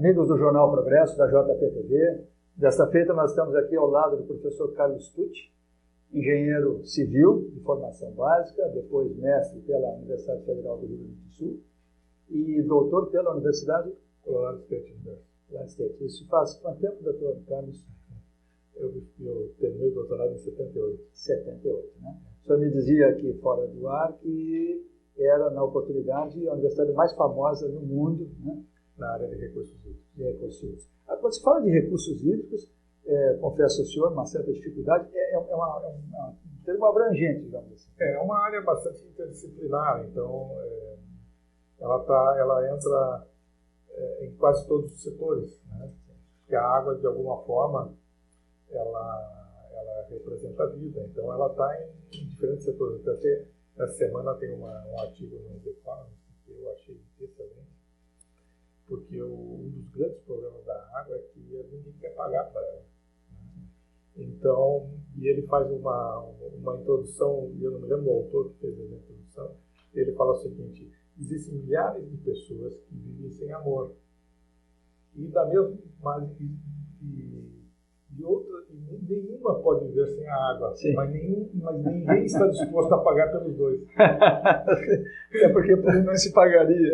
amigos do Jornal Progresso, da JPTV. Desta feita, nós estamos aqui ao lado do professor Carlos Tucci, engenheiro civil de formação básica, depois mestre pela Universidade Federal do Rio Grande do Sul e doutor pela Universidade Colorado State. Isso faz quanto tempo, doutor Carlos? Eu terminei o doutorado em 78. 78, né? O senhor me dizia aqui fora do ar que era, na oportunidade, a universidade mais famosa no mundo, né? Na área de recursos hídricos. Quando se fala de recursos hídricos, confesso ao senhor, uma certa dificuldade, é um termo abrangente, digamos assim. É uma área bastante interdisciplinar, então ela entra em quase todos os setores, né? Porque a água, de alguma forma, ela representa a vida, então ela está em diferentes setores. Até essa semana tem um artigo no The Economist que eu achei excelente, porque um dos grandes problemas da água é que ninguém quer pagar para ela, né? Então, e ele faz uma introdução, e eu não me lembro do autor que fez a introdução, ele fala o seguinte: existem milhares de pessoas que vivem sem amor, e da mesma nenhuma pode viver sem a água, mas ninguém está disposto a pagar pelos dois. É porque não se pagaria.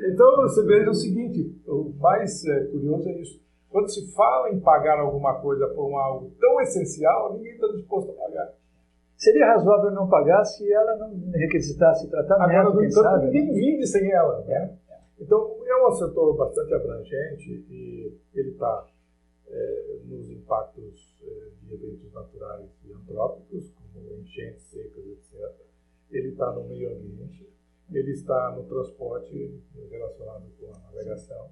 Então, você veja o seguinte, o mais curioso é isso. Quando se fala em pagar alguma coisa por algo tão essencial, ninguém está disposto a pagar. Seria razoável não pagar se ela não requisitasse tratamento. Agora, no entanto, sabe, ninguém vive sem ela, né? Então, é um setor bastante abrangente e ele está nos impactos de eventos naturais e antrópicos, como enchentes, secas, etc. Ele está no meio ambiente, ele está no transporte relacionado com a navegação,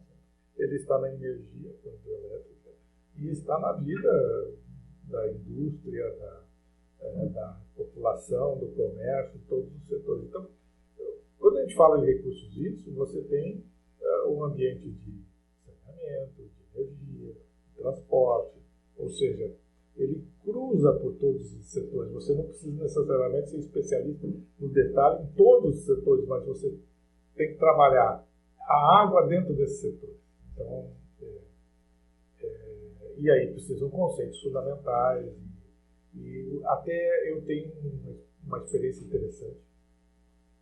ele está na energia hidrelétrica e está na vida da indústria, da população, do comércio, de todos os setores. Então, quando a gente fala de recursos hídricos, você tem um ambiente de saneamento, de energia, de transporte, ou seja, ele cruza por todos os setores. Você não precisa necessariamente ser especialista no detalhe em todos os setores, mas você tem que trabalhar a água dentro desse setor. Então, e aí precisam conceitos fundamentais. E até eu tenho uma experiência interessante.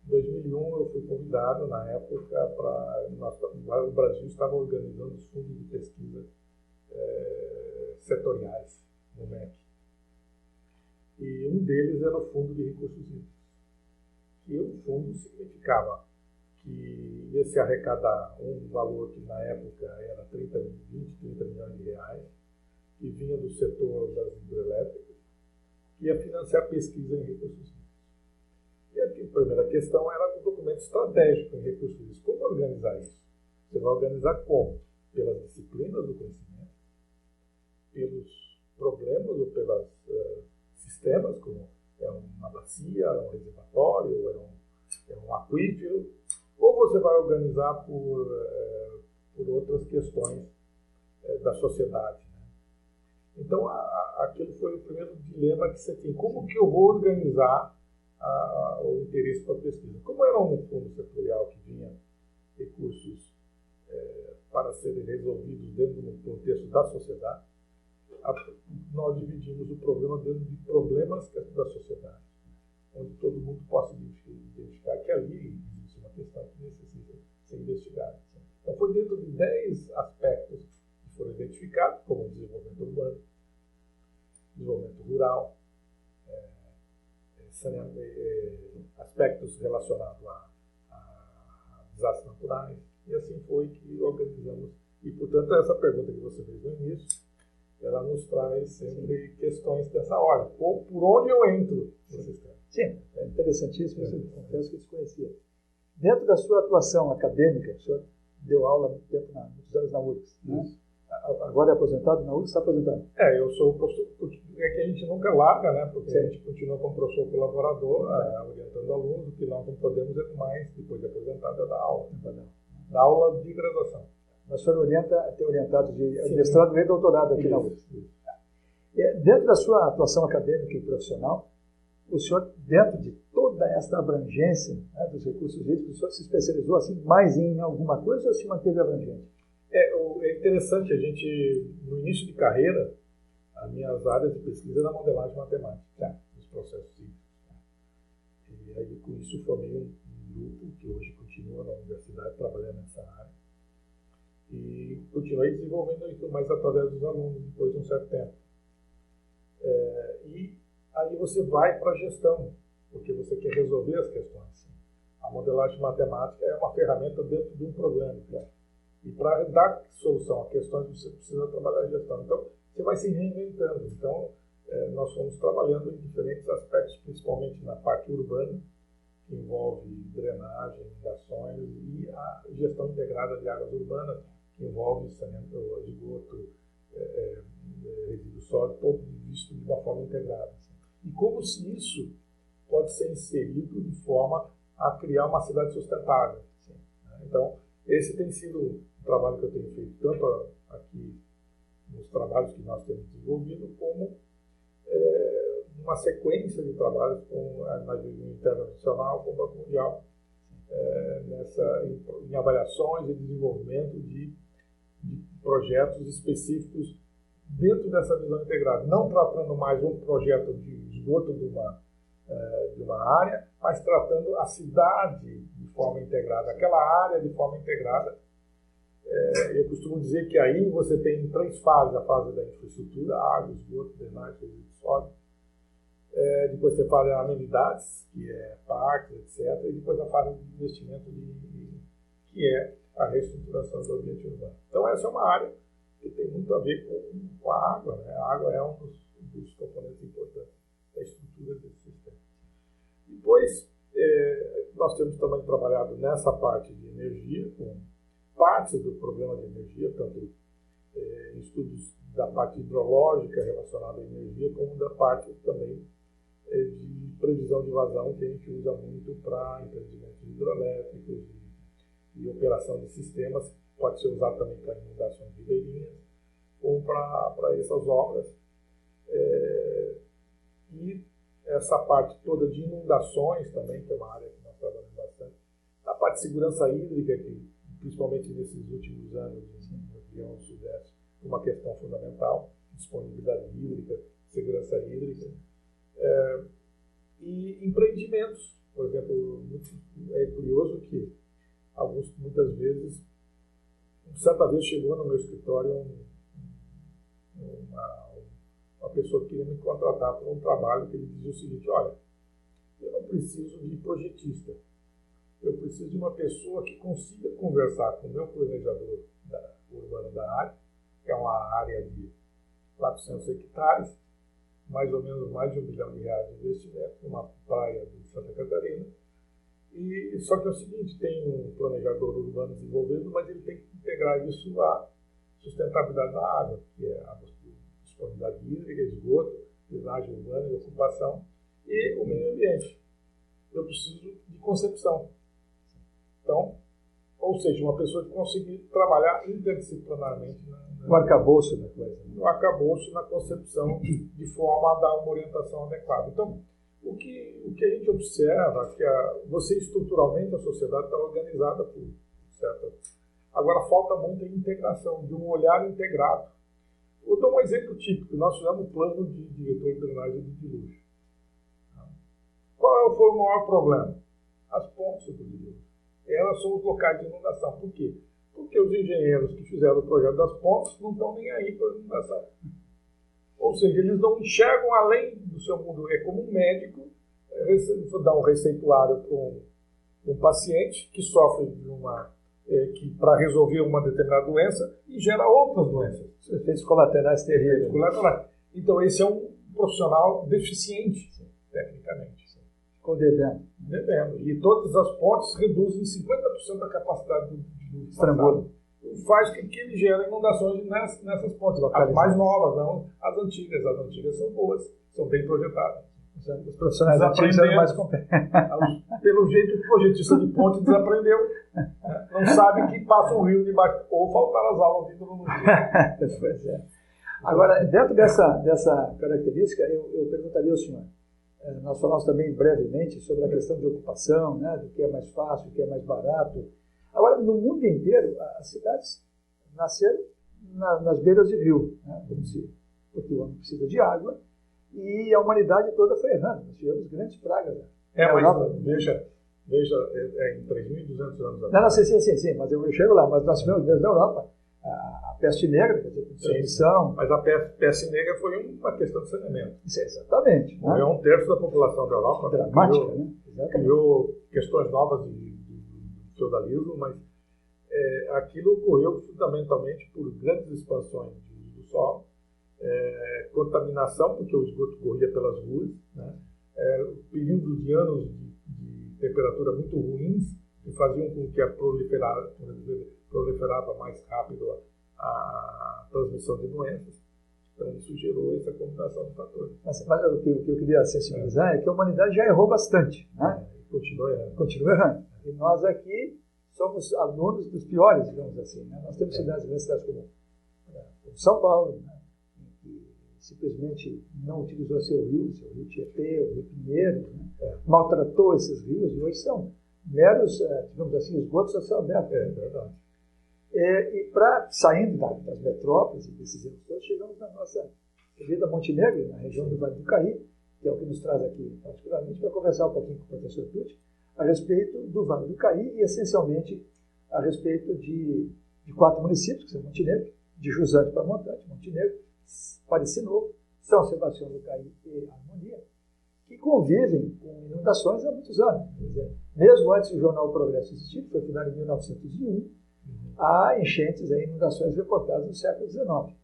Em 2001 eu fui convidado, na época, o Brasil estava organizando os fundos de pesquisa setoriais no MEC. E um deles era o Fundo de Recursos Hídricos. E o fundo significava que ia se arrecadar um valor que na época era 30 milhões de reais, que vinha do setor das hidrelétricas, que ia financiar pesquisa em recursos hídricos. E a primeira questão era o documento estratégico em recursos hídricos. Como organizar isso? Você vai organizar como? Pelas disciplinas do conhecimento, pelos problemas ou pelos sistemas, como é uma bacia, é um reservatório, é um aquífero, ou você vai organizar por outras questões da sociedade, né? Então, aquilo foi o primeiro dilema que você tem. Como que eu vou organizar o interesse para a pesquisa? Como era um fundo setorial que vinha recursos para serem resolvidos dentro do contexto da sociedade, nós dividimos o problema dentro de problemas da sociedade, onde todo mundo possa identificar que ali existe uma questão que necessita ser investigada. Então, foi dentro de 10 aspectos que foram identificados, como desenvolvimento urbano, desenvolvimento rural, aspectos relacionados a desastres naturais, e assim foi que organizamos. E, portanto, essa pergunta que você fez no início, ela nos traz sempre questões dessa ordem. Ou por onde eu entro no sistema. Sim, é interessantíssimo, eu confesso que eu desconhecia. Dentro da sua atuação acadêmica, o senhor deu aula muitos anos na URGS, né? Agora é aposentado na URGS, está aposentado? Eu sou professor, é que a gente nunca larga, né? Porque a gente continua como professor colaborador, orientando alunos, o que nós não podemos é mais, depois de aposentado, é dar aula. Dar aula de graduação. Mas o senhor tem orientado de mestrado e doutorado aqui na URGS. Dentro da sua atuação acadêmica e profissional, o senhor, dentro de toda esta abrangência, né, dos recursos hídricos, o senhor se especializou assim, mais em alguma coisa ou se manteve abrangente? É interessante, a gente, no início de carreira, as minhas áreas de pesquisa era modelagem matemática, dos processos cívicos. E aí, com isso, formei um grupo que hoje continua na universidade trabalhando nessa área. E continuei desenvolvendo isso mais através dos alunos, depois de um certo tempo. E aí você vai para a gestão, porque você quer resolver as questões. A modelagem matemática é uma ferramenta dentro de um problema. E para dar solução a questões, você precisa trabalhar a gestão. Então, você vai se reinventando. Então, nós fomos trabalhando em diferentes aspectos, principalmente na parte urbana, que envolve drenagem, inundações, e a gestão integrada de águas urbanas, que envolve saneamento, esgoto, resíduo sólido, todo visto de uma forma integrada. E como se isso pode ser inserido de forma a criar uma cidade sustentável. Então, esse tem sido um trabalho que eu tenho feito, tanto aqui nos trabalhos que nós temos desenvolvido, como uma sequência de trabalhos na Agência Internacional, com o Banco Mundial, em avaliações e desenvolvimento de projetos específicos dentro dessa visão integrada, não tratando mais um projeto de esgoto de uma área, mas tratando a cidade de forma integrada, aquela área de forma integrada. Eu costumo dizer que aí você tem 3 fases: a fase da infraestrutura, água, esgoto, drenagem, resíduo sólido. Depois você faz amenidades, que é parques, etc. E depois a fase de investimento, que é a reestruturação do ambiente urbano. Então essa é uma área que tem muito a ver com a água. Né? A água é um dos componentes importantes da estrutura desse sistema. Depois, nós temos também trabalhado nessa parte de energia, com partes do problema de energia, tanto estudos da parte hidrológica relacionada à energia, como da parte também de previsão de vazão, que a gente usa muito para empreendimentos hidroelétricos e operação de sistemas. Pode ser usado também para inundações ribeirinhas ou para essas obras. E essa parte toda de inundações também, que é uma área que nós trabalhamos bastante. A parte de segurança hídrica, que principalmente nesses últimos anos, na região do Sudeste, uma questão fundamental: disponibilidade hídrica, segurança hídrica. E empreendimentos. Por exemplo, é curioso que muitas vezes, certa vez chegou no meu escritório uma pessoa que queria me contratar para um trabalho, que ele dizia o seguinte: olha, eu não preciso de projetista, eu preciso de uma pessoa que consiga conversar com o meu planejador urbano da área, que é uma área de 400 hectares, mais ou menos mais de R$1 milhão de investimento, numa praia de Santa Catarina. E só que é o seguinte: tem um planejador urbano desenvolvido, mas ele tem que integrar isso à sustentabilidade da água, que é a disponibilidade hídrica, esgoto, drenagem urbana e ocupação, e o meio ambiente. Eu preciso de concepção. Então, ou seja, uma pessoa que conseguir trabalhar interdisciplinarmente o arcabouço da coisa. O arcabouço na concepção, de forma a dar uma orientação adequada. Então, o que a gente observa é que você estruturalmente, a sociedade está organizada por certo. Agora falta muita integração, de um olhar integrado. Vou dar um exemplo típico. Nós fizemos um plano de diretor de drenagem de dilúvio. Qual foi o maior problema? As pontes do dilúvio. Elas são os locais de inundação. Por quê? Porque os engenheiros que fizeram o projeto das pontes não estão nem aí para a inundação. Ou seja, eles não enxergam além do seu mundo. É como um médico dar um receituário para um paciente que sofre para resolver uma determinada doença e gera outras doenças. Efeitos colaterais terríveis. Então, esse é um profissional deficiente, tecnicamente. Ficou devendo. E todas as pontes reduzem 50% da capacidade do estrambulo. Faz com que ele gere inundações nessas pontes. As mais novas, não as antigas. As antigas são boas, são bem projetadas. Os profissionais aprenderam mais pelo jeito, o projetista de ponte desaprendeu. Não sabe que passa um rio debaixo, ou faltaram as aulas vindo no rio. Pois é. Agora, dentro dessa característica, eu perguntaria ao senhor, nós falamos também brevemente sobre a questão de ocupação, né, do que é mais fácil, do que é mais barato. Agora, no mundo inteiro, as cidades nasceram nas beiras de rio, né? Porque o homem precisa de água, e a humanidade toda foi errando. Nós tivemos grandes pragas. Mas veja, em 3.200 anos atrás. Não, sim, mas eu chego lá, mas nós tivemos mesmo na Europa a peste negra, quer dizer, com transmissão. Mas a peste negra foi uma questão de saneamento. Isso, exatamente. Morreu 1/3 da população da Europa. Dramática, né? Criou questões novas do feudalismo, mas aquilo ocorreu fundamentalmente por grandes expansões do solo, contaminação, porque o esgoto corria pelas ruas, né? Períodos de anos de temperatura muito ruins, que faziam com que proliferava mais rápido a transmissão de doenças. Então, isso gerou essa combinação de fatores. Mas o que eu queria sensibilizar é que a humanidade já errou bastante, né? Continua errando. E nós aqui somos alunos dos piores, digamos assim, né? Nós temos grandes cidades como São Paulo, né? Que simplesmente não utilizou seu rio Tietê, o Rio Pinheiro, né? Maltratou esses rios, e hoje são meros, digamos assim, esgotos a céu aberto. É verdade. E saindo das metrópoles e desses erros todos, chegamos na nossa querida Montenegro, na região do Vale do Caí, que é o que nos traz aqui particularmente, para conversar um pouquinho com o professor Tucci a respeito do Vale do Caí e, essencialmente, a respeito de 4 municípios, que são Montenegro, de Jusante para Montante, Montenegro, Parecinovo, São Sebastião do Caí e Harmonia, que convivem com inundações há muitos anos. Quer dizer, mesmo antes do jornal Progresso existir, que foi fundado em 1901, há enchentes, inundações reportadas no século XIX.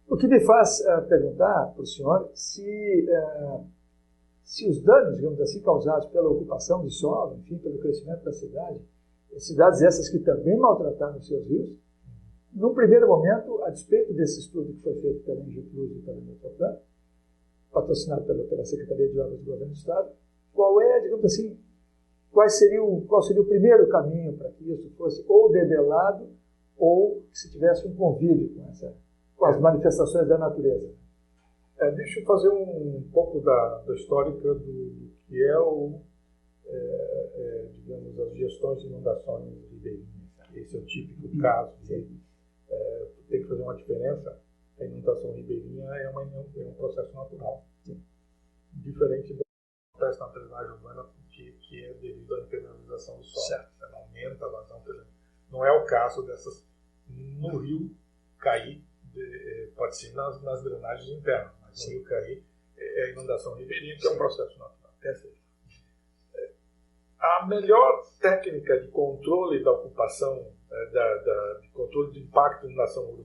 O que me faz perguntar para o senhor se os danos, digamos assim, causados pela ocupação de solo, enfim, pelo crescimento da cidades essas que também maltrataram os seus rios, num primeiro momento, a despeito desse estudo que foi feito pela Engiplus e pela Metroplan, patrocinado pela Secretaria de Obras do Governo do Estado, qual é, digamos assim, qual seria o primeiro caminho para que isso fosse ou debelado ou que se tivesse um convívio com as manifestações da natureza? Deixa eu fazer um pouco da histórica do que digamos, as gestões de inundações ribeirinhas. Esse é o típico caso. Tem que fazer uma diferença. A inundação ribeirinha é um processo natural. Sim. Diferente do processo na drenagem urbana, que é devido à impermeabilização do solo. Certo. Ela aumenta a vazão. Não é o caso dessas no rio Caí, pode ser nas drenagens internas, mas no rio Caí é a inundação ribeirinha, que é um processo natural. Perfeito. A melhor técnica de controle da ocupação, de controle de impacto da inundação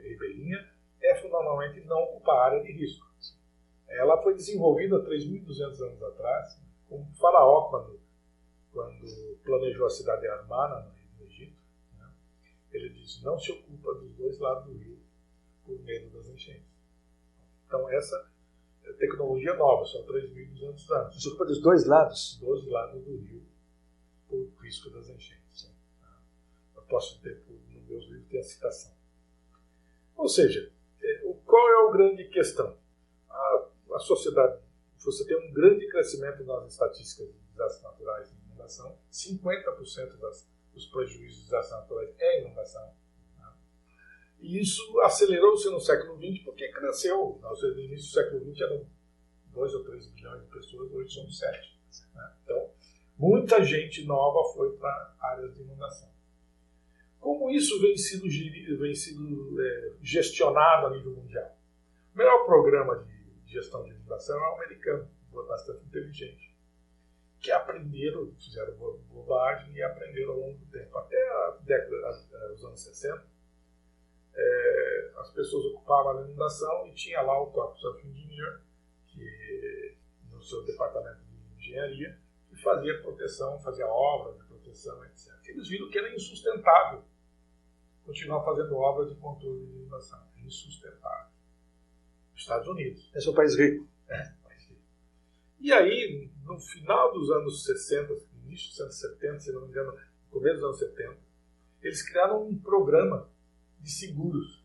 ribeirinha, é fundamentalmente não ocupar a área de risco. Ela foi desenvolvida 3.200 anos atrás, com o faraó, quando planejou a cidade de Armana, no Egito. Né? Ele disse: não se ocupa dos dois lados do rio, por medo das enchentes. Então, essa é tecnologia nova, são 3.200 anos. Se ocupa dos dois lados? Dos lados do rio, por risco das enchentes. Eu posso ter, nos meus livros, tem a citação. Ou seja, qual é a grande questão? A sociedade, você tem um grande crescimento nas estatísticas de desastres naturais e inundação, 50% dos prejuízos de desastres naturais é inundação. Né? E isso acelerou-se no século XX porque cresceu. No início do século XX eram 2 ou 3 bilhões de pessoas, hoje são 7. Né? Então, muita gente nova foi para áreas de inundação. Como isso vem sido gestionado a nível mundial? O melhor programa de gestão de inundação é o americano, bastante inteligente, que aprenderam, fizeram bobagem e aprenderam ao longo do tempo. Até os anos 60, as pessoas ocupavam a inundação e tinha lá o Top Surf Engineer, que no seu departamento de engenharia, que fazia proteção, fazia obras de proteção, etc. Eles viram que era insustentável continuar fazendo obras de controle de inundação. Insustentável. Estados Unidos. Esse é um país rico. País rico. E aí, no final dos anos 60, início dos anos 70, se não me engano, no começo dos anos 70, eles criaram um programa de seguros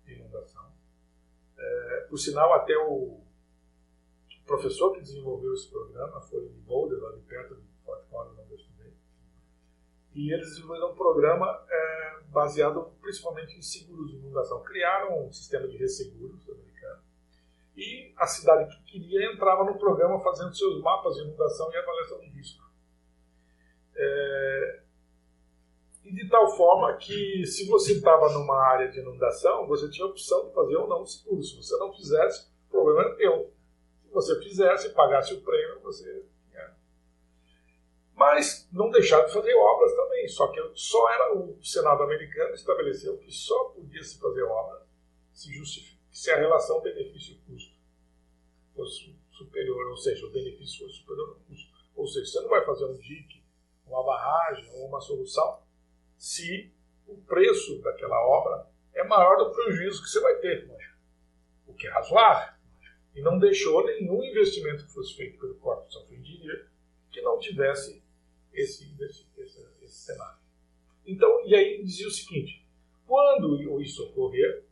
de inundação. Por sinal, até o professor que desenvolveu esse programa foi de Boulder, lá de perto de Fort Collins, onde eu estudei. E eles desenvolveram um programa baseado principalmente em seguros de inundação. Criaram um sistema de resseguros americano. E a cidade que queria entrava no programa fazendo seus mapas de inundação e avaliação de risco. E de tal forma que, se você estava numa área de inundação, você tinha a opção de fazer ou não o seguro. Se você não fizesse, o problema era teu. Se você fizesse e pagasse o prêmio, você... Mas não deixaram de fazer obras também. Só que o Senado americano estabeleceu que só podia se fazer obra se a relação benefício-custo fosse superior, ou seja, o benefício fosse superior ao custo. Ou seja, você não vai fazer um dique, uma barragem ou uma solução se o preço daquela obra é maior do prejuízo que você vai ter, o que é razoável. E não deixou nenhum investimento que fosse feito pelo Corpo de São Engenharia que não tivesse esse cenário. Então, e aí dizia o seguinte: quando isso ocorrer,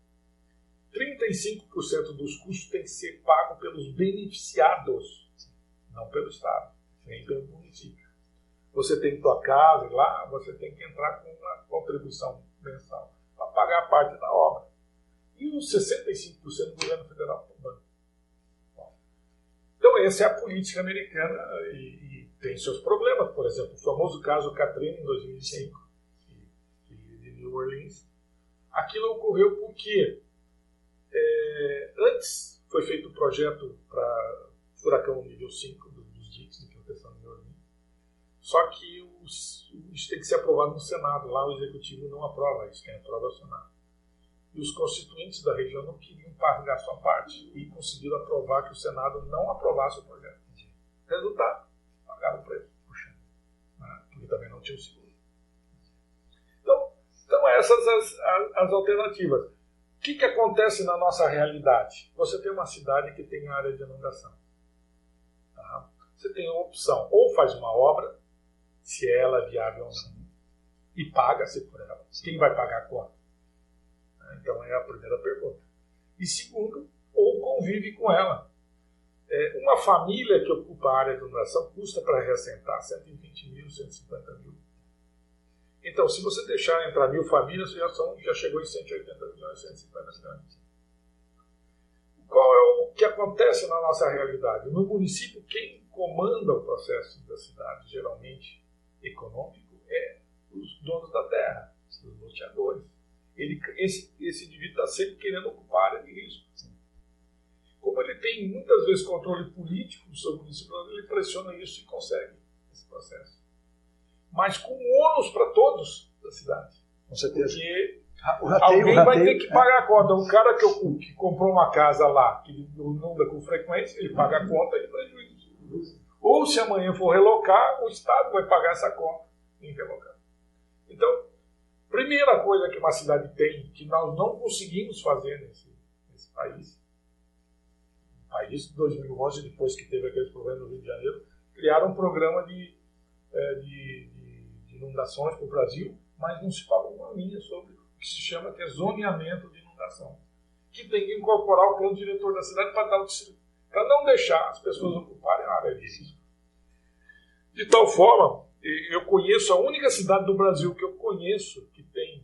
35% dos custos tem que ser pago pelos beneficiados, não pelo Estado, nem pelo município. Você tem tua casa e lá você tem que entrar com uma contribuição mensal para pagar a parte da obra. E os 65% do governo federal também. Então essa é a política americana e tem seus problemas. Por exemplo, o famoso caso Katrina em 2005, de New Orleans. Aquilo ocorreu porque antes foi feito um projeto para furacão nível 5 dos diques de proteção de New Orleans. Só que isso tem que ser aprovado no Senado. Lá o Executivo não aprova isso, quem aprova é o Senado. E os constituintes da região não queriam pagar sua parte e conseguiram aprovar que o Senado não aprovasse o projeto. Resultado, pagaram o preço. Porque também não tinha o seguro. Então essas as alternativas. O que acontece na nossa realidade? Você tem uma cidade que tem área de inundação. Tá? Você tem a opção, ou faz uma obra, se ela é viável ou não, e paga-se por ela. Quem vai pagar a conta? Então é a primeira pergunta. E segundo, ou convive com ela. Uma família que ocupa a área de inundação custa para reassentar 120 mil, 150 mil. Então, se você deixar entrar 1.000 famílias, já chegou em 180 milhões, 150 milhões. Qual é o que acontece na nossa realidade? No município, quem comanda o processo da cidade, geralmente econômico, é os donos da terra, os loteadores. Esse indivíduo está sempre querendo ocupar a área de risco. Como ele tem muitas vezes controle político do seu município, ele pressiona isso e consegue esse processo. Mas com ônus para todos da cidade. Com certeza. Porque alguém vai ter que pagar a conta. Um cara que comprou uma casa lá, que inunda com frequência, ele paga a conta e prejuízo. Ou se amanhã for relocar, o Estado vai pagar essa conta em relocar. Então, primeira coisa que uma cidade tem, que nós não conseguimos fazer nesse país, o país de 2011, depois que teve aqueles problemas no Rio de Janeiro, criaram um programa de inundações para o Brasil, mas não se falou uma linha sobre o que se chama que é zoneamento de inundação, que tem que incorporar o plano diretor da cidade para não deixar as pessoas ocuparem a área de risco. De tal forma, eu conheço a única cidade do Brasil que eu conheço que tem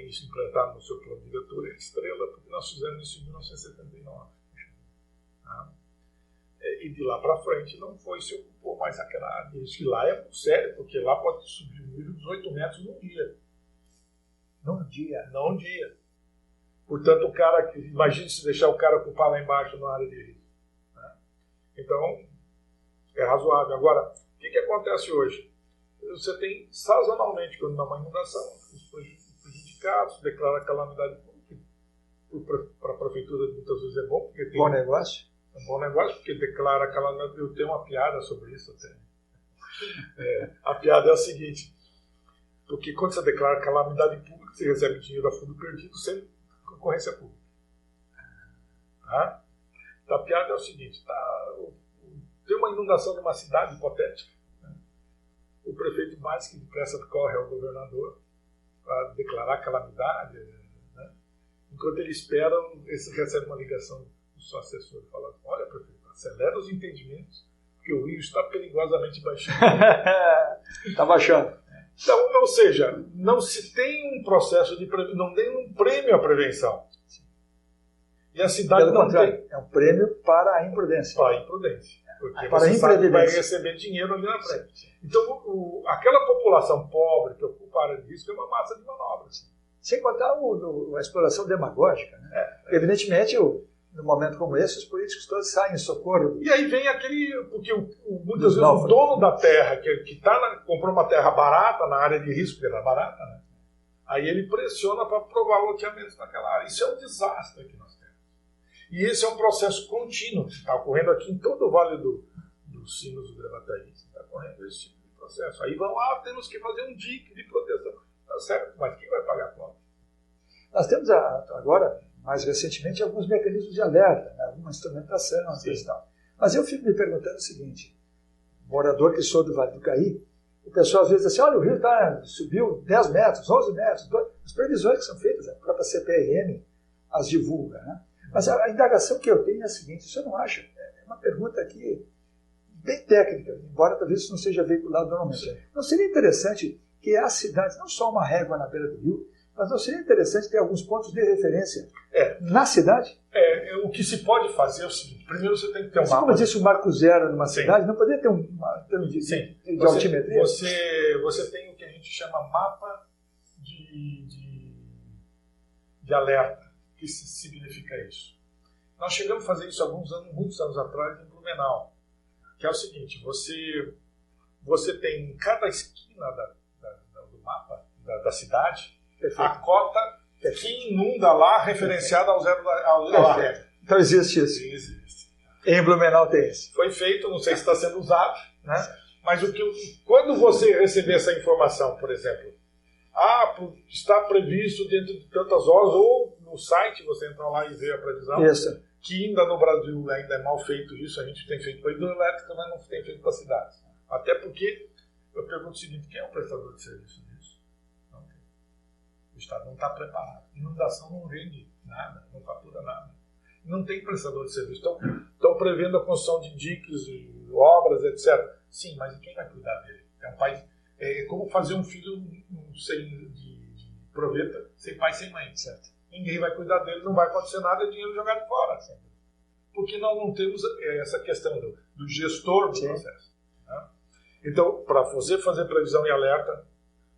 isso implantado no seu plano diretor, é Estrela, porque nós fizemos isso em 1979. Tá? E de lá para frente não se ocupou mais aquela área. Isso lá é muito sério, porque lá pode subir o nível dos 8 metros num dia. Num dia? Não um dia. Portanto, o cara, imagine se deixar o cara ocupar lá embaixo na área de risco. Né? Então, é razoável. Agora, o que acontece hoje? Você tem, sazonalmente, quando dá uma inundação, os prejudicados, declara calamidade pública. Para a prefeitura, muitas vezes é bom, porque tem... Bom negócio? É um bom negócio, porque declara calamidade. Eu tenho uma piada sobre isso até. A piada é a seguinte, porque quando você declara calamidade pública, você recebe dinheiro a fundo perdido sem concorrência pública. Tá? Então, a piada é o seguinte, tem uma inundação de uma cidade hipotética, né? O prefeito mais que depressa corre ao governador para declarar calamidade, né? Enquanto ele espera, ele recebe uma ligação do seu assessor e fala: olha, prefeito, acelera os entendimentos, porque o rio está perigosamente baixando. Está baixando. Então, ou seja, não se tem um processo de não tem um prêmio à prevenção. E a cidade Pelo não contrário, tem. é um prêmio para a imprudência. Para a imprudência. Porque Para você a sabe que vai imprevidência. receber dinheiro ali na frente. Então, aquela população pobre que ocupa a área de risco é uma massa de manobras. Sem contar a exploração demagógica. Né? Evidentemente, num momento como esse, os políticos todos saem em socorro. E aí vem aquele... Porque muitas vezes o dono da terra, que comprou uma terra barata na área de risco, porque era barata, né? Aí ele pressiona para provar loteamentos naquela área. Isso é um desastre que nós temos. E esse é um processo contínuo que está ocorrendo aqui em todo o Vale dos Sinos do Gravataí. Está ocorrendo esse tipo de processo. Aí vão lá, temos que fazer um dique de proteção. Tá certo, mas quem vai pagar a conta? Nós temos agora, mais recentemente, alguns mecanismos de alerta, né? Alguma instrumentação e tal. Mas eu fico me perguntando o seguinte, morador que sou do Vale do Caí, o pessoal às vezes diz assim, olha, o rio subiu 10 metros, 11 metros, as previsões que são feitas, a própria CPRM as divulga, né? Mas a indagação que eu tenho é a seguinte, você não acha? É uma pergunta aqui bem técnica, embora talvez isso não seja veiculado normalmente. Sim. Não seria interessante que as cidades, não só uma régua na beira do rio, mas não seria interessante ter alguns pontos de referência na cidade? O que se pode fazer é o seguinte, primeiro você tem que ter um mapa. Como disse o Marco Zero numa cidade, não poderia ter um termo de altimetria? Você tem o que a gente chama mapa de alerta. O que significa isso? Nós chegamos a fazer isso muitos anos atrás em Blumenau, que é o seguinte, você tem em cada esquina do mapa da cidade, perfeito, a cota que inunda lá referenciada ao zero da régua. Então existe isso. Existe. Em Blumenau tem isso. Foi feito, não sei se está sendo usado, né? Mas quando você receber essa informação, por exemplo, está previsto dentro de tantas horas, ou no site você entra lá e vê a previsão, isso, que ainda no Brasil ainda é mal feito isso, a gente tem feito para a hidroelétrica, mas não tem feito para cidades. Até porque, eu pergunto o seguinte, quem é o prestador de serviço disso? Não tem. O Estado não está preparado. Inundação não rende nada, não fatura nada. Não tem prestador de serviço. Estão prevendo a construção de diques, obras, etc. Sim, mas e quem vai cuidar dele? É um país... É como fazer um filho de proveta sem pai, sem mãe. Certo. Ninguém vai cuidar dele, não vai acontecer nada, é dinheiro jogado fora. Certo. Porque nós não temos essa questão do gestor do processo. Né? Então, para você fazer previsão e alerta,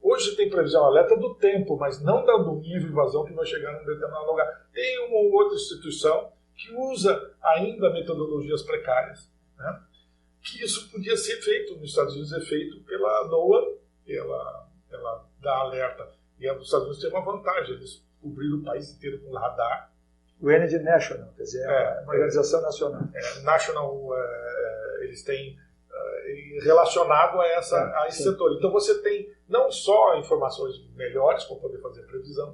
hoje tem previsão e alerta do tempo, mas não do nível de invasão que vai chegar num determinado lugar. Tem uma ou outra instituição que usa ainda metodologias precárias, né? Que isso podia ser feito nos Estados Unidos, é feito pela NOAA, ela dá alerta. E os Estados Unidos têm uma vantagem, eles cobriram o país inteiro com radar. O Energy National, quer dizer, uma organização nacional. Eles têm relacionado a esse setor. Então você tem não só informações melhores para poder fazer previsão,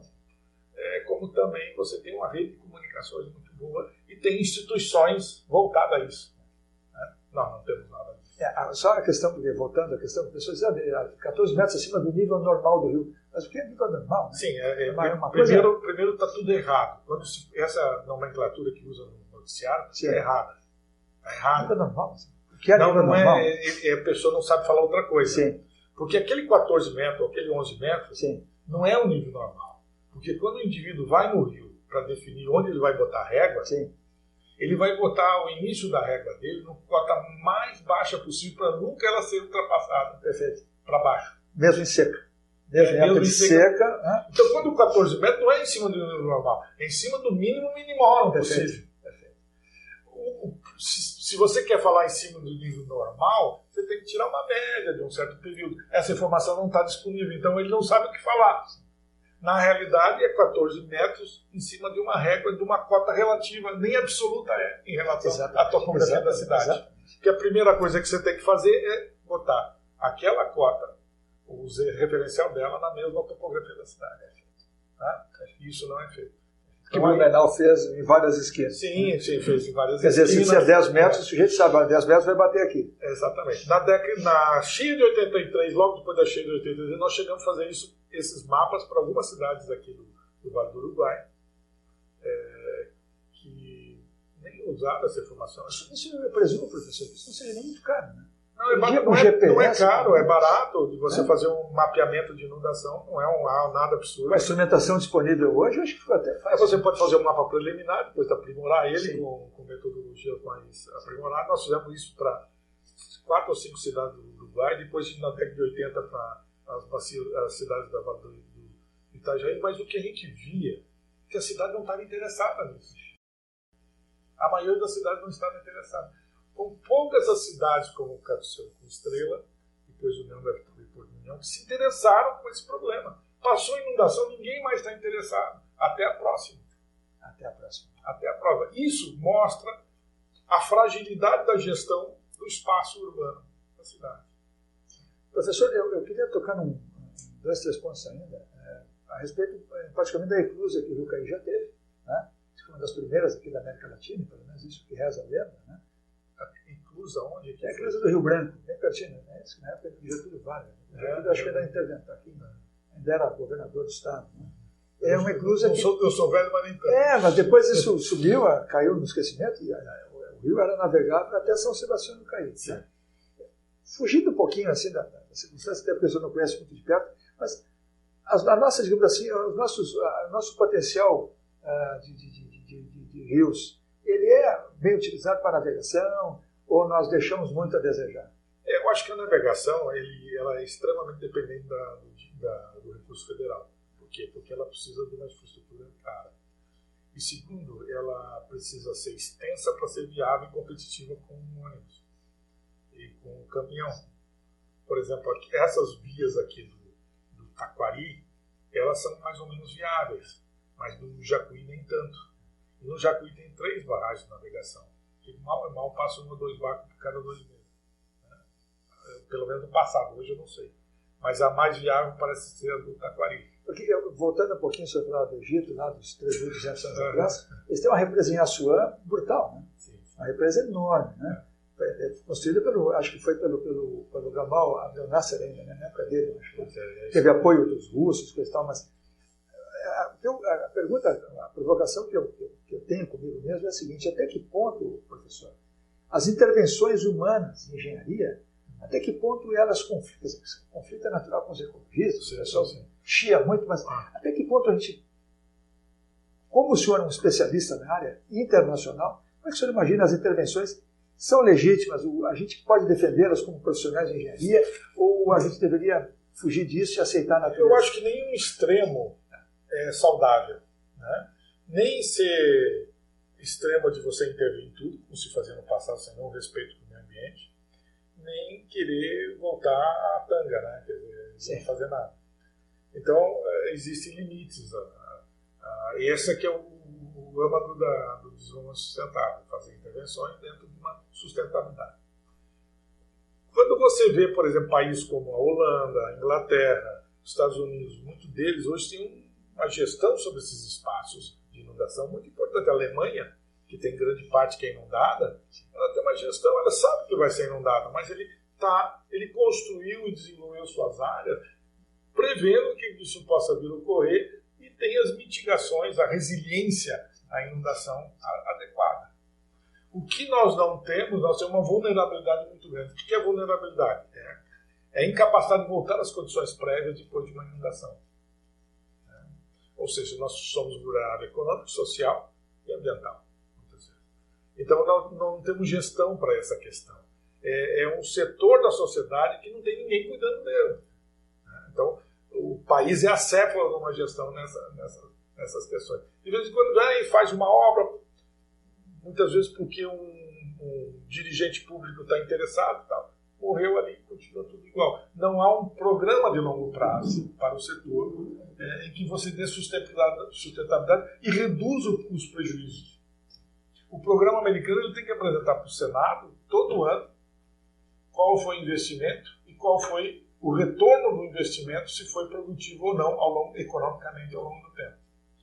como também você tem uma rede de comunicações muito boa e tem instituições voltadas a isso. Nós não temos nada disso. Só a questão, porque voltando à questão, pessoas dizem 14 metros acima do nível normal do rio. Mas o que é nível normal? Né? Sim, primeiro está tudo errado. Essa nomenclatura que usa no noticiário é errada. Está errada. Nível normal? O que é nível normal? A pessoa não sabe falar outra coisa. Sim. Porque aquele 14 metros, ou aquele 11 metros, sim, não é o nível normal. Porque quando o indivíduo vai no rio para definir onde ele vai botar a régua, sim, ele vai botar o início da régua dele no cota mais baixa possível para nunca ela ser ultrapassada. Perfeito. Para baixo. Mesmo em seca. Mesmo em época de seca. Né? Então, quando o 14 metros não é em cima do nível normal, é em cima do mínimo minimal possível. Perfeito. Se você quer falar em cima do nível normal, você tem que tirar uma média de um certo período. Essa informação não está disponível, então ele não sabe o que falar. Na realidade, é 14 metros em cima de uma régua de uma cota relativa, nem absoluta em relação à topografia da cidade. Porque a primeira coisa que você tem que fazer é botar aquela cota, o referencial dela, na mesma topografia da cidade. Tá? Isso não é feito. Que o Blumenau fez em várias esquinas. Sim, fez em várias esquinas. Quer dizer, se disser 10 metros, o sujeito sabe, 10 metros vai bater aqui. Exatamente. Na cheia de 83, logo depois da cheia de 83, nós chegamos a fazer esses mapas para algumas cidades aqui do Vale do Uruguai, que nem usaram essa informação. Isso eu presumo, professor, que isso não seria nem muito caro, né? Não é caro, é barato de você fazer um mapeamento de inundação, não é nada absurdo. Com a instrumentação disponível hoje, eu acho que ficou até fácil. Aí você pode fazer um mapa preliminar, depois aprimorar ele com metodologias mais aprimoradas. Nós fizemos isso para 4 ou 5 cidades do Uruguai, depois na década de 80 para as cidades da Vale do Itajaí, mas o que a gente via é que a cidade não estava interessada nisso. A maioria das cidades não estava interessada. Com poucas as cidades, como o caso com Estrela, depois o União deve ter por União, que se interessaram com esse problema. Passou a inundação, ninguém mais está interessado. Até a próxima. Até a próxima. Até a próxima. Isso mostra a fragilidade da gestão do espaço urbano da cidade. Professor, eu queria tocar num 2, 3 pontos ainda, a respeito, praticamente, da eclusa que o Rio Caí já teve, né? Foi uma das primeiras aqui da América Latina, pelo menos isso que reza a lenda, né? Inclusa onde? É a eclusa do Rio Branco, bem pertinho, né? Isso, na época de Getúlio Vargas. Eu acho que era interventor aqui, ainda era governador do estado. Né? É uma eclusa que... Eu sou velho, mas nem tanto. Mas depois isso subiu, caiu no esquecimento, e o rio era navegável até São Sebastião do Caí. Né? Fugindo um pouquinho assim da circunstância, até porque a pessoa não conhece muito de perto, mas a nossa, digamos assim, o nosso potencial de rios, ele é bem utilizado para navegação ou nós deixamos muito a desejar? Eu acho que a navegação ela é extremamente dependente do recurso federal. Por quê? Porque ela precisa de uma infraestrutura cara. E segundo, ela precisa ser extensa para ser viável e competitiva com o ônibus e com o caminhão. Por exemplo, essas vias aqui do Taquari, elas são mais ou menos viáveis, mas no Jacuí nem tanto. E no Jacuí tem 3 barragens de navegação, que mal passa 1 ou 2 barcos por cada 2 meses. Né? Pelo menos no passado, hoje eu não sei. Mas a mais viável parece ser a do Taquari. Porque, voltando um pouquinho sobre o Egito, lá dos 3.200 anos atrás, eles têm uma represa em Assuã brutal, né? Sim. Uma represa enorme, né? Construída acho que foi pelo Gamal Abdel Nasser ainda, né? Na época dele, acho que teve apoio dos russos, coisa e tal, mas a pergunta, a provocação que eu tenho comigo mesmo é a seguinte: até que ponto, professor, as intervenções humanas em engenharia, até que ponto elas conflitam? Conflito é natural com os ecologistas, o pessoal chia muito, mas até que ponto a gente, como o senhor é um especialista na área internacional, como é que o senhor imagina as intervenções são legítimas? A gente pode defendê-las como profissionais de engenharia ou a gente deveria fugir disso e aceitar a natureza? Eu acho que nenhum extremo é saudável. Né? Nem ser extremo de você intervir em tudo, como se fazia no passado, sem nenhum respeito pelo meio ambiente, nem querer voltar à tanga, né? Quer dizer, sem fazer nada. Então, existem limites. Esse aqui é o âmago do desenvolvimento sustentável, fazer intervenções dentro de uma sustentabilidade. Quando você vê, por exemplo, países como a Holanda, a Inglaterra, os Estados Unidos, muitos deles hoje têm uma gestão sobre esses espaços de inundação muito importante. A Alemanha, que tem grande parte que é inundada, ela tem uma gestão, ela sabe que vai ser inundada, mas ele construiu e desenvolveu suas áreas, prevendo que isso possa vir a ocorrer e tem as mitigações, a resiliência à inundação adequada. O que nós não temos, nós temos uma vulnerabilidade muito grande. O que é vulnerabilidade? É a incapacidade de voltar às condições prévias depois de uma inundação. Ou seja, nós somos vulneráveis econômico, social e ambiental. Então, nós não temos gestão para essa questão. É um setor da sociedade que não tem ninguém cuidando dele. Então, o país é acéfalo numa gestão nessas questões. De vez em quando vem e faz uma obra, muitas vezes porque um dirigente público está interessado, tal, morreu ali, continua tudo igual. Não há um programa de longo prazo para o setor em que você dê sustentabilidade e reduza os prejuízos. O programa americano ele tem que apresentar para o Senado, todo ano, qual foi o investimento e qual foi o retorno do investimento, se foi produtivo ou não economicamente ao longo do tempo.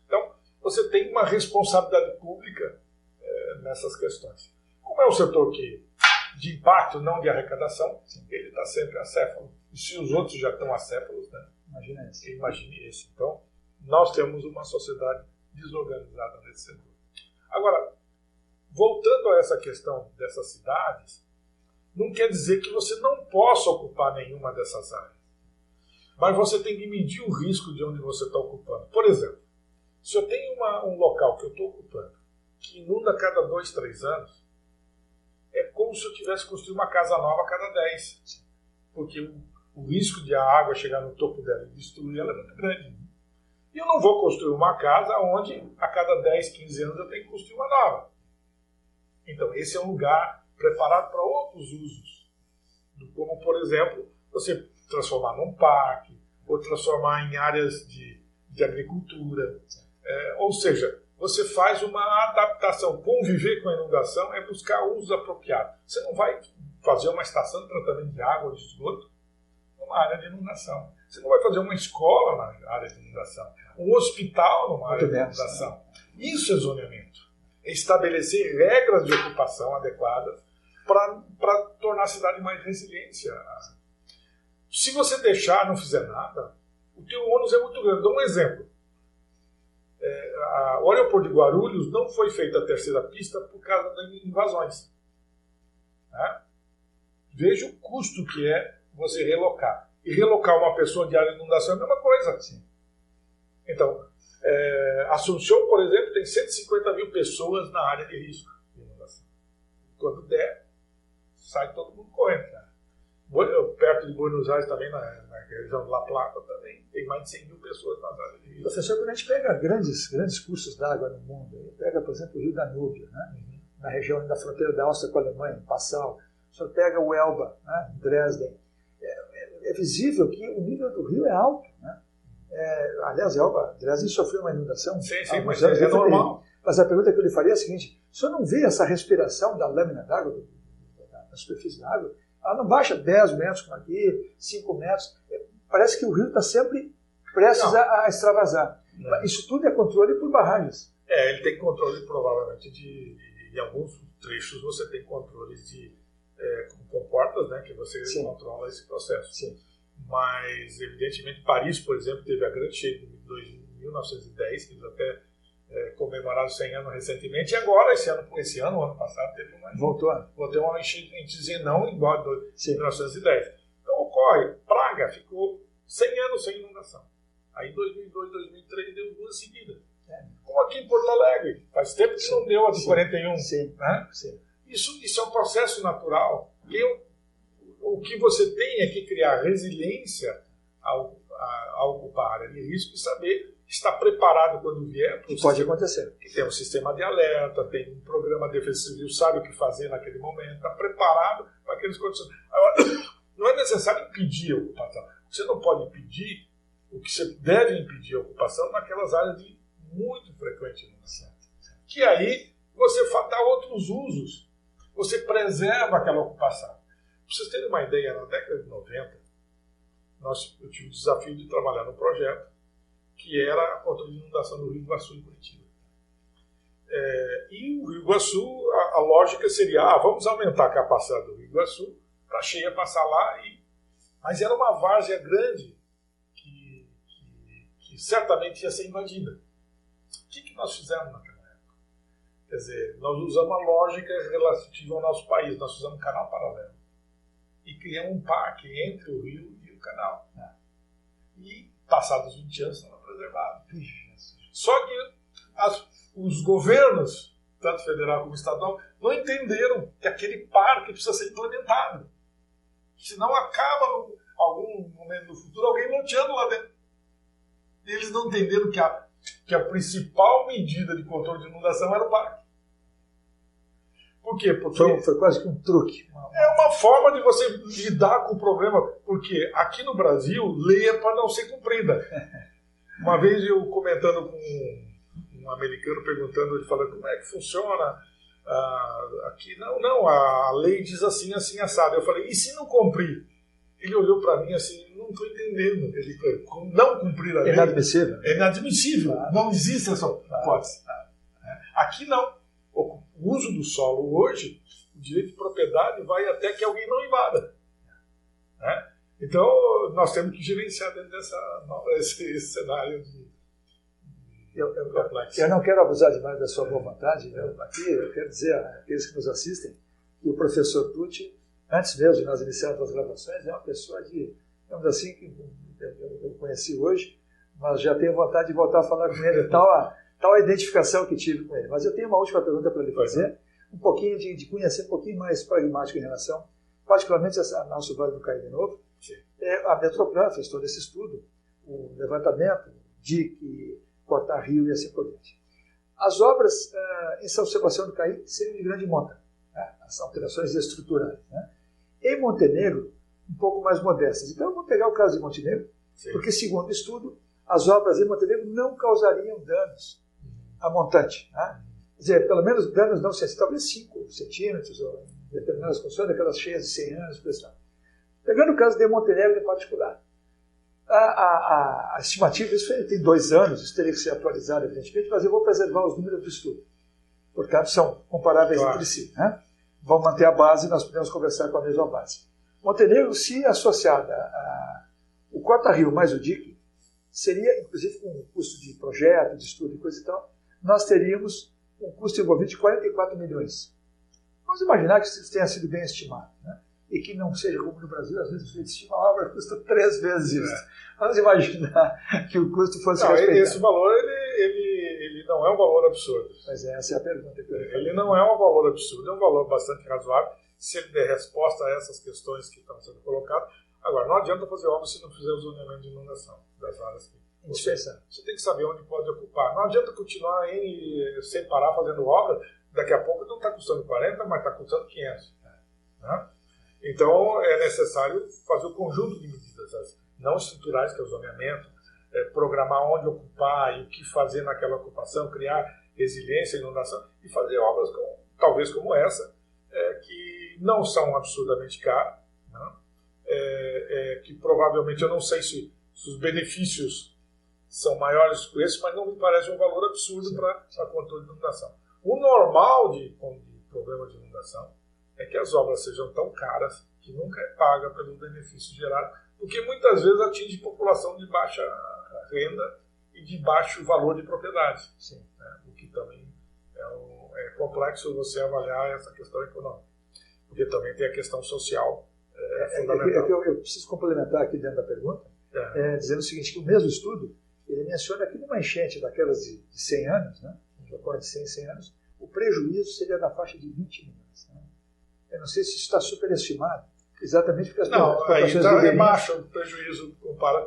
Então, você tem uma responsabilidade pública nessas questões. Como é um setor de impacto, não de arrecadação, ele está sempre acéfalo. E se os outros já estão acéfalos, né? Imagine isso. Então, nós temos uma sociedade desorganizada nesse setor. Agora, voltando a essa questão dessas cidades, não quer dizer que você não possa ocupar nenhuma dessas áreas. Mas você tem que medir o risco de onde você está ocupando. Por exemplo, se eu tenho um local que eu estou ocupando, que inunda a cada 2, 3 anos, é como se eu tivesse construído uma casa nova a cada 10. Porque o risco de a água chegar no topo dela e destruir ela é muito grande. E eu não vou construir uma casa onde a cada 10, 15 anos eu tenho que construir uma nova. Então, esse é um lugar preparado para outros usos. Como, por exemplo, você transformar num parque, ou transformar em áreas de agricultura. Ou seja, você faz uma adaptação. Conviver com a inundação é buscar usos apropriados. Você não vai fazer uma estação de tratamento de água ou de esgoto numa área de inundação. Você não vai fazer uma escola na área de inundação. Um hospital numa área de inundação. Isso é zoneamento. É estabelecer regras de ocupação adequadas para tornar a cidade mais resiliente. Se você deixar, não fizer nada, o teu ônus é muito grande. Dou um exemplo. O aeroporto de Guarulhos não foi feita a terceira pista por causa das invasões. Veja o custo que é você relocar. E relocar uma pessoa de área de inundação é a mesma coisa. Sim. Então, Assunção, por exemplo, tem 150 mil pessoas na área de risco de inundação. Quando der, sai todo mundo correndo. Perto de Buenos Aires também, na região de La Plata, também tem mais de 100 mil pessoas nas áreas de risco. Professor, quando a gente pega grandes cursos d'água no mundo, pega, por exemplo, o Rio Danúbio, né? Na região da fronteira da Áustria com a Alemanha, em Passau, o senhor pega o Elba, né? Em Dresden. É visível que o nível do rio é alto. Né? Aliás, Elba, Dresden sofreu uma inundação. Sim, mas é normal. Mas a pergunta que eu lhe faria é a seguinte: o senhor não vê essa respiração da lâmina d'água, da superfície da água? Ela não baixa 10 metros como aqui, 5 metros. Parece que o rio está sempre prestes a extravasar. Não. Isso tudo é controle por barragens. Ele tem controle, provavelmente, em alguns trechos você tem controles com portas, né, que você Sim. controla esse processo. Sim. Mas, evidentemente, Paris, por exemplo, teve a grande cheia de 1910, que eles até comemoraram 100 anos recentemente, e agora, esse ano, ano passado, teve uma enchente não igual a 1910. Então, ocorre, Praga ficou 100 anos sem inundação. Aí, em 2002, 2003, deu 2 seguidas. Como aqui em Porto Alegre, faz tempo que não deu a de 41. Sim. Né? Sim. Isso é um processo natural. O que você tem é que criar resiliência ao ocupar a área de risco e saber estar preparado quando vier. Pode acontecer. Que tem um sistema de alerta, tem um programa de defesa civil, sabe o que fazer naquele momento, está preparado para aqueles condições. Agora, não é necessário impedir a ocupação. Você não pode impedir, o que você deve impedir a ocupação naquelas áreas de muito frequente inundação. Que aí você dá outros usos. Você preserva aquela ocupação. Para vocês terem uma ideia, na década de 90, eu tive o desafio de trabalhar num projeto que era a controle de inundação do Rio Iguaçu em Curitiba. E o Rio Iguaçu, a lógica seria, vamos aumentar a capacidade do Rio Iguaçu para a cheia passar lá. Mas era uma várzea grande que certamente ia ser invadida. O que nós fizemos naquela época? Quer dizer, nós usamos a lógica relativa ao nosso país, nós usamos um canal paralelo. E criamos um parque entre o rio e o canal. E, passados 20 anos, estava preservado. Só que os governos, tanto federal como estadual, não entenderam que aquele parque precisa ser implementado. Senão acaba, em algum momento do futuro, alguém loteando lá dentro. E eles não entenderam que a principal medida de controle de inundação era o parque. Por quê? Porque foi quase que um truque. É uma forma de você lidar com o problema. Porque aqui no Brasil, lei é para não ser cumprida. Uma vez eu comentando com um americano, perguntando, ele falando como é que funciona aqui. Não, a lei diz assim, assim, assado. Eu falei, e se não cumprir? Ele olhou para mim assim, não estou entendendo. Ele falou, não cumprir a lei. É inadmissível. É inadmissível. Não existe essa hipótese. Aqui não. O uso do solo hoje, o direito de propriedade vai até que alguém não invada. Né? Então, nós temos que gerenciar dentro desse cenário de complexo. Eu não quero abusar demais da sua boa vontade. Eu quero dizer àqueles que nos assistem que o professor Tucci antes mesmo de nós iniciarmos as gravações, é uma pessoa de, digamos assim, que eu conheci hoje, mas já tenho vontade de voltar a falar com ele, tal a identificação que tive com ele. Mas eu tenho uma última pergunta para lhe fazer, um pouquinho de conhecer um pouquinho mais pragmático em relação, particularmente a nosso Vale do Caí de novo. A Metroplan fez todo esse estudo, o levantamento, DIC, cortar rio e assim por diante. As obras em São Sebastião do Caí seriam de grande monta, né? As alterações estruturais. Né? Em Montenegro, um pouco mais modestas. Então, eu vou pegar o caso de Montenegro, porque, segundo o estudo, as obras em Montenegro não causariam danos a montante. Né? Quer dizer, pelo menos danos não sensíveis, talvez 5 centímetros, ou em determinadas condições, daquelas cheias de 100 anos, por exemplo. Pegando o caso de Montenegro em particular, a estimativa, isso tem 2 anos, isso teria que ser atualizado, evidentemente, mas eu vou preservar os números do estudo. Portanto, são comparáveis entre si. Né? Vamos manter a base, nós podemos conversar com a mesma base. Montenegro, se associada o corta-rio mais o DIC, seria, inclusive, com um custo de projeto, de estudo e coisa e tal, nós teríamos um custo envolvido de 44 milhões. Vamos imaginar que isso tenha sido bem estimado, né? E que não seja como no Brasil, às vezes a gente estima a obra custa 3 vezes isso. Vamos imaginar que o custo fosse respeitado. Esse valor, ele não é um valor absurdo. Mas essa é a pergunta. Ele não é um valor absurdo, é um valor bastante razoável, se ele der resposta a essas questões que estão sendo colocadas. Agora, não adianta fazer obra se não fizer o zoneamento de inundação das áreas que você tem que saber onde pode ocupar. Não adianta continuar sem parar fazendo obra, daqui a pouco não está custando 40, mas está custando 500. Né? Então, é necessário fazer o conjunto de medidas, não estruturais, que é o zoneamento, programar onde ocupar e o que fazer naquela ocupação, criar resiliência, inundação, e fazer obras talvez como essa, que não são absurdamente caras, né? Que provavelmente, eu não sei se os benefícios são maiores que esses, mas não me parece um valor absurdo para controle de inundação. O normal de problema de inundação é que as obras sejam tão caras que nunca é paga pelo benefício gerado, porque muitas vezes atinge população de baixa renda e de baixo valor de propriedade. Né? O que também é complexo você avaliar essa questão econômica, porque também tem a questão social fundamental. Eu preciso complementar aqui dentro da pergunta, dizendo o seguinte, que o mesmo estudo, ele menciona que numa enchente daquelas de 100 anos, né, que ocorre de 100 anos, o prejuízo seria da faixa de 20 milhões. Né? Eu não sei se isso está superestimado, exatamente porque as aí está baixo o prejuízo,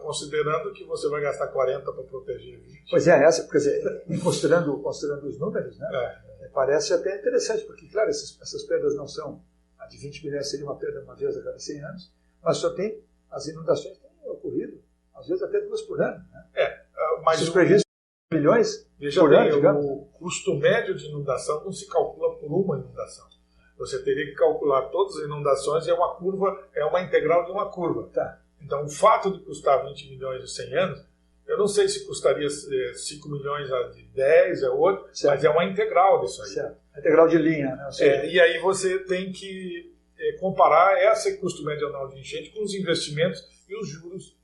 considerando que você vai gastar 40 para proteger 20. Pois quer dizer, considerando os números, né, parece até interessante, porque, claro, essas perdas não são, a de 20 milhões seria uma perda uma vez a cada 100 anos, mas só tem, as inundações têm ocorrido, às vezes até 2 por ano. Né? Mas os prejuízos de milhões por ano, digamos. O custo médio de inundação não se calcula por uma inundação. Você teria que calcular todas as inundações e é uma curva, é uma integral de uma curva. Tá. Então, o fato de custar 20 milhões de 100 anos, eu não sei se custaria 5 milhões a de 10, é outro, mas é uma integral disso aí. Certo. Integral de linha. Né? E aí você tem que comparar esse custo médio anual de enchente com os investimentos e os juros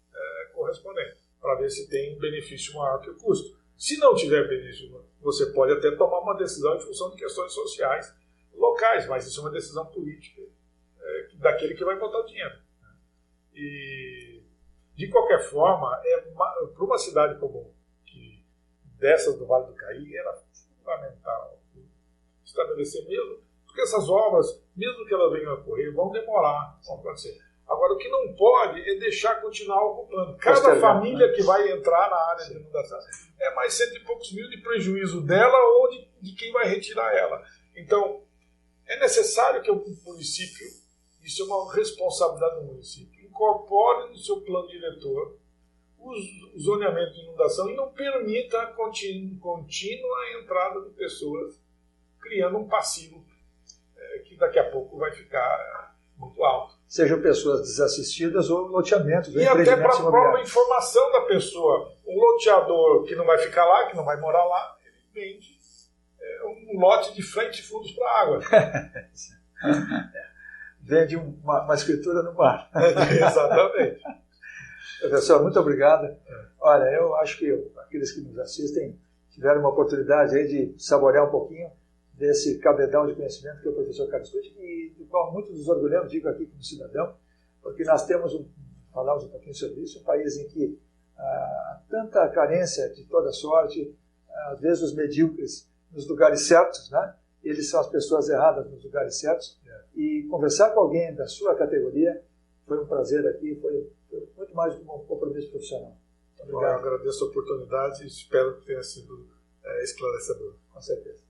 correspondentes, para ver se tem benefício maior que o custo. Se não tiver benefício, você pode até tomar uma decisão em função de questões sociais locais, mas isso é uma decisão política daquele que vai botar o dinheiro. E, de qualquer forma, para uma cidade como dessas do Vale do Caí, era fundamental estabelecer mesmo, porque essas obras, mesmo que elas venham a ocorrer, vão demorar, vão acontecer. Agora, o que não pode é deixar continuar ocupando. Cada família que vai entrar na área de inundação é mais 100 e poucos mil de prejuízo dela ou de quem vai retirar ela. Então, é necessário que o município, isso é uma responsabilidade do município, incorpore no seu plano diretor o zoneamento de inundação e não permita a contínua entrada de pessoas, criando um passivo que daqui a pouco vai ficar muito alto. Sejam pessoas desassistidas ou loteamentos. E até para a própria informação da pessoa. Um loteador que não vai ficar lá, que não vai morar lá, ele vende um lote de frente e fundos para a água. Vende uma escritura no mar. Exatamente. Professor, muito obrigado. Olha, eu acho que aqueles que nos assistem tiveram uma oportunidade aí de saborear um pouquinho desse cabedal de conhecimento que é o professor Carlos Tucci, e do qual muitos nos orgulhamos, digo aqui como cidadão, porque nós temos, falamos um pouquinho sobre isso, um país em que há tanta carência de toda sorte, às vezes os medíocres nos lugares certos, né? Eles são as pessoas erradas nos lugares certos, e conversar com alguém da sua categoria foi um prazer aqui, foi muito mais do que um compromisso profissional. Obrigado. Eu agradeço a oportunidade e espero que tenha sido esclarecedor. Com certeza.